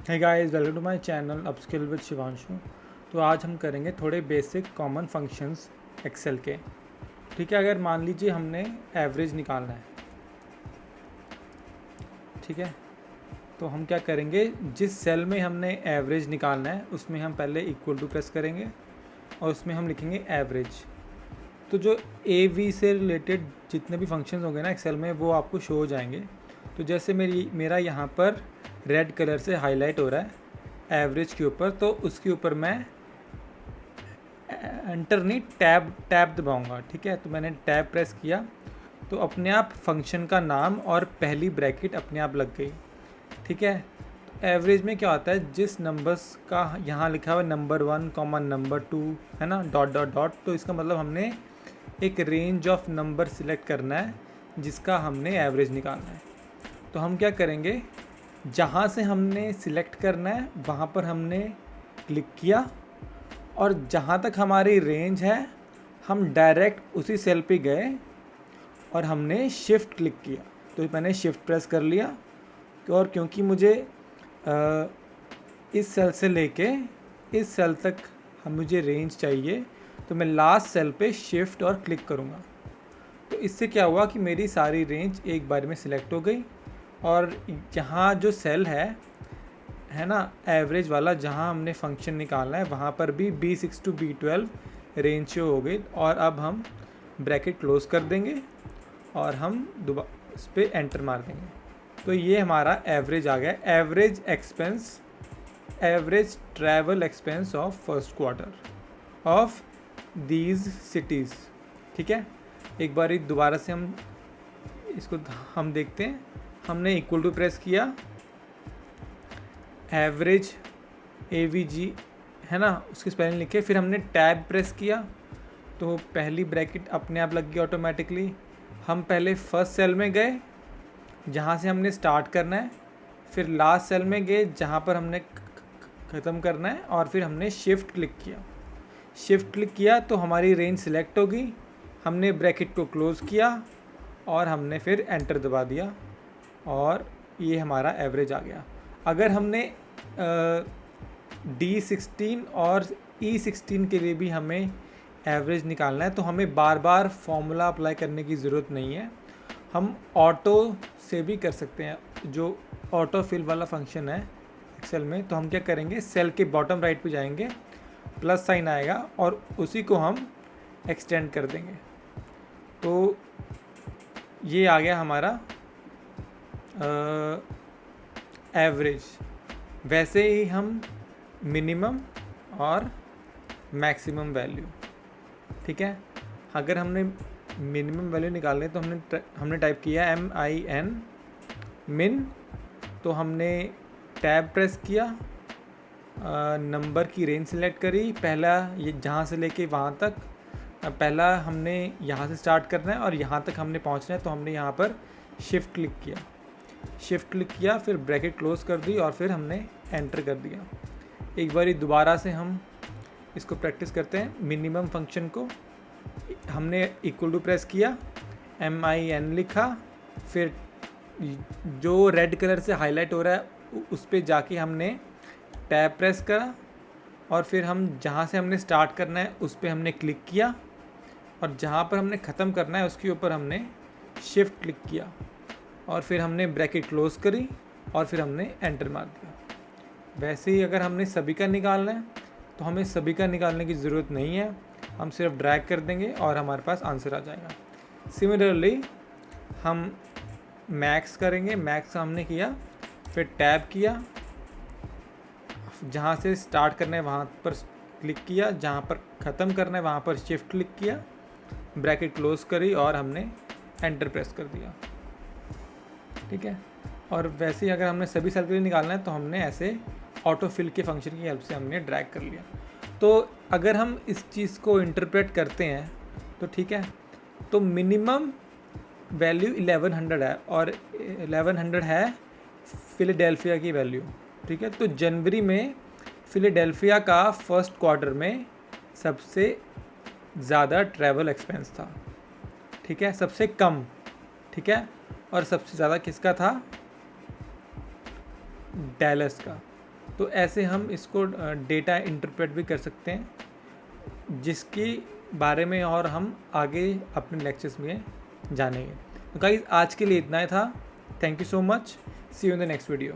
Hey guys, welcome to my channel upskill with Shivanshu. तो आज हम करेंगे थोड़े बेसिक कॉमन फंक्शंस एक्सेल के। ठीक है, अगर मान लीजिए हमने एवरेज निकालना है, ठीक है, तो हम क्या करेंगे, जिस सेल में हमने एवरेज निकालना है उसमें हम पहले इक्वल टू प्रेस करेंगे और उसमें हम लिखेंगे एवरेज। तो जो ए वी से रिलेटेड जितने भी फंक्शंस होंगे ना एक्सेल में, वो आपको शो हो जाएंगे। तो जैसे मेरा यहाँ पर रेड कलर से हाईलाइट हो रहा है एवरेज के ऊपर, तो उसके ऊपर मैं एंटर नहीं, टैब दबाऊंगा। ठीक है, तो मैंने टैब प्रेस किया तो अपने आप फंक्शन का नाम और पहली ब्रैकेट अपने आप लग गई। ठीक है, तो एवरेज में क्या होता है, जिस नंबर्स का यहाँ लिखा हुआ नंबर 1 कॉमा नंबर 2 है ना, डॉट डॉट डॉट, तो इसका मतलब हमने एक रेंज ऑफ नंबर सिलेक्ट करना है जिसका हमने एवरेज निकालना है। तो हम क्या करेंगे, जहाँ से हमने सिलेक्ट करना है वहाँ पर हमने क्लिक किया और जहाँ तक हमारी रेंज है हम डायरेक्ट उसी सेल पे गए और हमने शिफ्ट क्लिक किया। तो मैंने शिफ्ट प्रेस कर लिया और क्योंकि मुझे इस सेल से लेके इस सेल तक मुझे रेंज चाहिए, तो मैं लास्ट सेल पे शिफ्ट और क्लिक करूँगा। तो इससे क्या हुआ कि मेरी सारी रेंज एक बार में सिलेक्ट हो गई और यहाँ जो सेल है ना एवरेज वाला, जहाँ हमने फंक्शन निकालना है वहाँ पर भी B6 to B12 range show हो गई। और अब हम ब्रैकेट क्लोज कर देंगे और हम दोबारा इस पर एंटर मार देंगे। तो ये हमारा एवरेज आ गया, average expense, average travel expense of first quarter of these cities. ठीक है, एक बार दोबारा से हम इसको हम देखते हैं। हमने इक्वल टू प्रेस किया, एवरेज AVG है ना, उसकी स्पेलिंग लिखे, फिर हमने टैब प्रेस किया तो पहली ब्रैकेट अपने आप लग गई ऑटोमेटिकली। हम पहले फर्स्ट सेल में गए जहाँ से हमने स्टार्ट करना है, फिर लास्ट सेल में गए जहाँ पर हमने ख़त्म करना है और फिर हमने शिफ्ट क्लिक किया। शिफ्ट क्लिक किया तो हमारी रेंज सिलेक्ट हो गई, हमने ब्रैकेट को क्लोज़ किया और हमने फिर एंटर दबा दिया और ये हमारा एवरेज आ गया। अगर हमने D16 और E16 के लिए भी हमें एवरेज निकालना है तो हमें बार बार फॉर्मूला अप्लाई करने की ज़रूरत नहीं है, हम ऑटो से भी कर सकते हैं। जो ऑटो फिल वाला फंक्शन है एक्सेल में, तो हम क्या करेंगे, सेल के बॉटम राइट पे जाएंगे, प्लस साइन आएगा और उसी को हम एक्सटेंड कर देंगे। तो ये आ गया हमारा एवरेज। वैसे ही हम मिनिमम और मैक्सिमम वैल्यू, ठीक है, अगर हमने मिनिमम वैल्यू निकालनी है तो हमने टाइप किया MIN मिन, तो हमने टैब प्रेस किया, नंबर की रेंज सेलेक्ट करी, पहला ये जहाँ से लेके वहाँ तक, पहला हमने यहाँ से स्टार्ट करना है और यहाँ तक हमने पहुँचना है, तो हमने यहाँ पर शिफ्ट क्लिक किया, शिफ्ट क्लिक किया, फिर ब्रैकेट क्लोज कर दी और फिर हमने एंटर कर दिया। एक बार दोबारा से हम इसको प्रैक्टिस करते हैं। मिनिमम फंक्शन को हमने इक्वल टू प्रेस किया, MIN लिखा, फिर जो रेड कलर से हाईलाइट हो रहा है उस पर जाके हमने टैब प्रेस करा और फिर हम जहाँ से हमने स्टार्ट करना है उस पर हमने क्लिक किया और जहाँ पर हमने ख़त्म करना है उसके ऊपर हमने शिफ्ट क्लिक किया और फिर हमने ब्रैकेट क्लोज करी और फिर हमने एंटर मार दिया। वैसे ही अगर हमने सभी का निकालना है तो हमें सभी का निकालने की ज़रूरत नहीं है, हम सिर्फ ड्रैग कर देंगे और हमारे पास आंसर आ जाएगा। सिमिलरली हम मैक्स करेंगे, मैक्स हमने किया, फिर टैब किया, जहाँ से स्टार्ट करना है वहाँ पर क्लिक किया, जहाँ पर ख़त्म करना है वहाँ पर शिफ्ट क्लिक किया, ब्रैकेट क्लोज करी और हमने एंटर प्रेस कर दिया। ठीक है, और वैसे ही अगर हमने सभी सेल के लिए निकालना है तो हमने ऐसे ऑटो फिल के फंक्शन की हेल्प से हमने ड्रैग कर लिया। तो अगर हम इस चीज़ को इंटरप्रेट करते हैं तो ठीक है, तो मिनिमम वैल्यू 1100 है और 1100 है फिलाडेल्फिया की वैल्यू। ठीक है, तो जनवरी में फिलाडेल्फिया का फर्स्ट क्वार्टर में सबसे ज़्यादा ट्रैवल एक्सपेंस था। ठीक है, सबसे कम, ठीक है, और सबसे ज़्यादा किसका था, डैलस का। तो ऐसे हम इसको डेटा इंटरप्रेट भी कर सकते हैं, जिसके बारे में और हम आगे अपने लेक्चर्स में जानेंगे। तो गाइस आज के लिए इतना ही था। Thank you so much, see you in the next video.